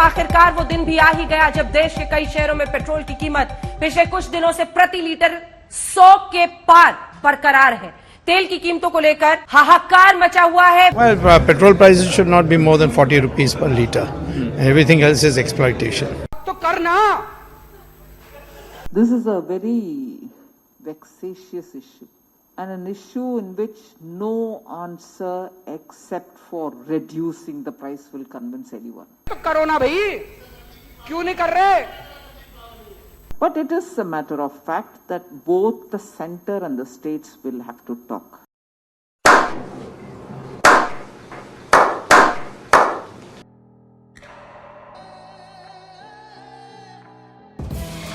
आखिरकार वो दिन भी आ ही गया जब देश के कई शहरों में पेट्रोल की कीमत पिछले कुछ दिनों से प्रति लीटर 100 के पार बरकरार है। तेल की कीमतों को लेकर हाहाकार मचा हुआ है। Petrol prices should not be more than 40 rupees per liter. Everything else is exploitation. तो करना। This is a very vexatious issue and an issue in which no answer except for reducing the price will convince anyone. तो करो ना भाई, क्यों नहीं कर रहे? But it is a matter of fact that both the center and the states will have to talk.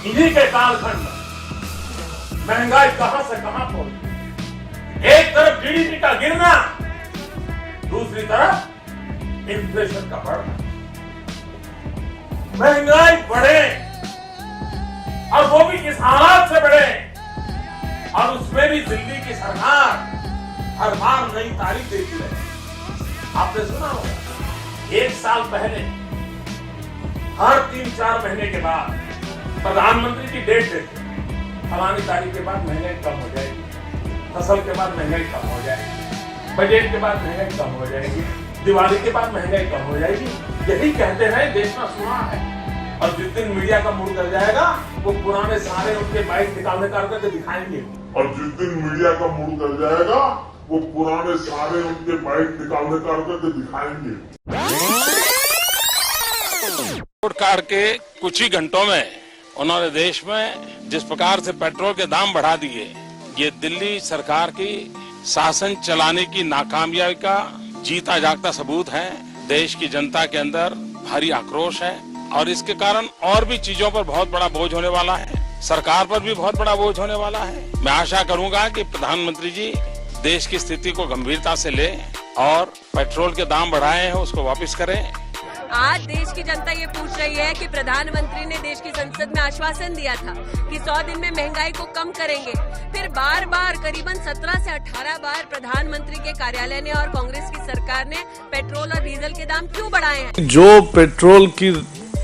इन्हीं के कालखंड में महंगाई कहां से कहां पहुंची। एक तरफ जीडीपी का गिरना, दूसरी तरफ इन्फ्लेशन का बढ़ना। महंगाई बढ़े और वो भी किस हालात से बढ़े, और उसमें भी दिल्ली की सरकार हर बार नई तारीख देती है। आपने सुना होगा, एक साल पहले हर 3-4 महीने के बाद प्रधानमंत्री की डेट देते, फलानी तारीख के बाद महंगाई कम हो जाएगी, फसल के बाद महंगाई कम हो जाएगी, बजट के बाद महंगाई कम हो जाएगी, दिवाली के बाद महंगाई कम हो जाएगी। यही कहते हैं, देश में सुना है। और जिस दिन मीडिया का मूड कर जाएगा, वो पुराने सारे उनके बाइक निकालने करके दिखाएंगे। और जिस दिन मीडिया का मूड कर जाएगा, वो पुराने सारे उनके बाइक निकालने करके दिखाएंगे। वोट काट के कुछ ही घंटों में उन्होंने देश में जिस प्रकार से पेट्रोल के दाम बढ़ा दिए, ये दिल्ली सरकार की शासन चलाने की नाकामयाबी का जीता जागता सबूत है। देश की जनता के अंदर भारी आक्रोश है और इसके कारण और भी चीजों पर बहुत बड़ा बोझ होने वाला है, सरकार पर भी बहुत बड़ा बोझ होने वाला है। मैं आशा करूंगा कि प्रधानमंत्री जी देश की स्थिति को गंभीरता से ले और पेट्रोल के दाम बढ़ाए हैं उसको वापस करें। आज देश की जनता ये पूछ रही है कि प्रधानमंत्री ने देश की संसद में आश्वासन दिया था कि 100 दिन में महंगाई को कम करेंगे। फिर बार बार करीबन 17 से 18 बार प्रधानमंत्री के कार्यालय ने और कांग्रेस की सरकार ने पेट्रोल और डीजल के दाम क्यों बढ़ाए हैं? जो पेट्रोल की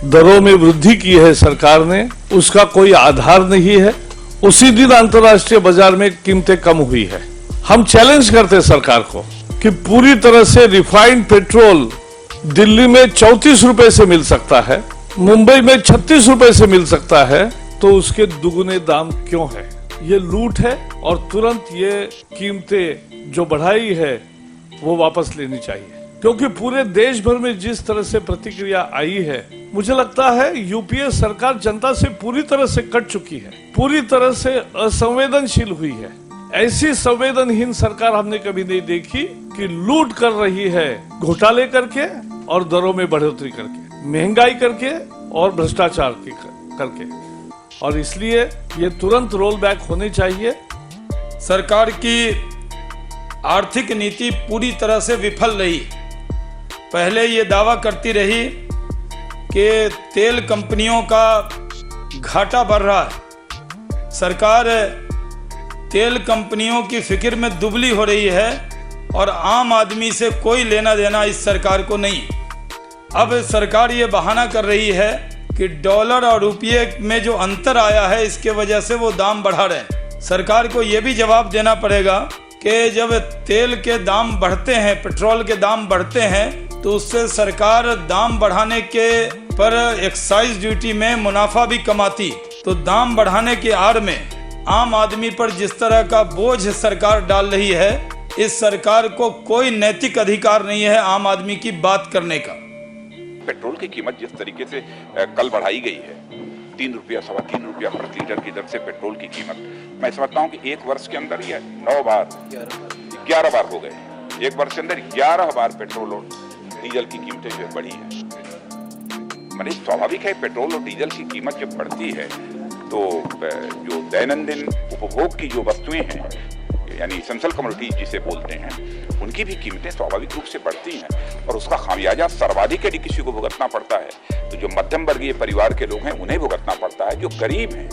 दरों में वृद्धि की है सरकार ने, उसका कोई आधार नहीं है। उसी दिन अंतर्राष्ट्रीय बाजार में कीमतें कम हुई है। हम चैलेंज करते हैं सरकार को कि पूरी तरह से रिफाइंड पेट्रोल दिल्ली में 34 रुपए से मिल सकता है, मुंबई में 36 रुपए से मिल सकता है, तो उसके दुगुने दाम क्यों है? ये लूट है और तुरंत ये कीमतें जो बढ़ाई है वो वापस लेनी चाहिए, क्योंकि पूरे देश भर में जिस तरह से प्रतिक्रिया आई है, मुझे लगता है यूपीए सरकार जनता से पूरी तरह से कट चुकी है, पूरी तरह से असंवेदनशील हुई है। ऐसी संवेदनहीन सरकार हमने कभी नहीं देखी कि लूट कर रही है, घोटाले करके और दरों में बढ़ोतरी करके, महंगाई करके और भ्रष्टाचार करके। और इसलिए ये तुरंत रोल बैक होनी चाहिए। सरकार की आर्थिक नीति पूरी तरह से विफल रही। पहले ये दावा करती रही कि तेल कंपनियों का घाटा बढ़ रहा है, सरकार तेल कंपनियों की फिक्र में दुबली हो रही है और आम आदमी से कोई लेना देना इस सरकार को नहीं। अब सरकार ये बहाना कर रही है कि डॉलर और रुपये में जो अंतर आया है, इसके वजह से वो दाम बढ़ा रहे हैं। सरकार को ये भी जवाब देना पड़ेगा कि जब तेल के दाम बढ़ते हैं, पेट्रोल के दाम बढ़ते हैं, तो उससे सरकार दाम बढ़ाने के पर एक्साइज ड्यूटी में मुनाफा भी कमाती। तो दाम बढ़ाने की आड़ में आम आदमी पर जिस तरह का बोझ सरकार डाल रही है, इस सरकार को कोई नैतिक अधिकार नहीं है आम आदमी की बात करने का। पेट्रोल की कीमत जिस तरीके से कल बढ़ाई गई है, 3 रुपया 3.25 रुपया प्रति लीटर की दर से पेट्रोल की कीमत, मैं समझता हूँ कि एक वर्ष के अंदर ये 9 बार 11 बार हो गए। एक वर्ष के अंदर 11 बार पेट्रोल और डीजल की कीमतें जो बढ़ी है। मैंने स्वाभाविक है, पेट्रोल और डीजल की कीमत जब बढ़ती है तो जो दैनंदिन उपभोग की जो वस्तुएं हैं, यानी एसेंशियल कमोडिटीज जिसे बोलते हैं, उनकी भी कीमतें स्वाभाविक रूप से बढ़ती हैं और उसका खामियाजा सर्वाधिक यदि किसी को भुगतना पड़ता है तो जो मध्यम वर्गीय परिवार के लोग हैं उन्हें भुगतना पड़ता है। जो गरीब हैं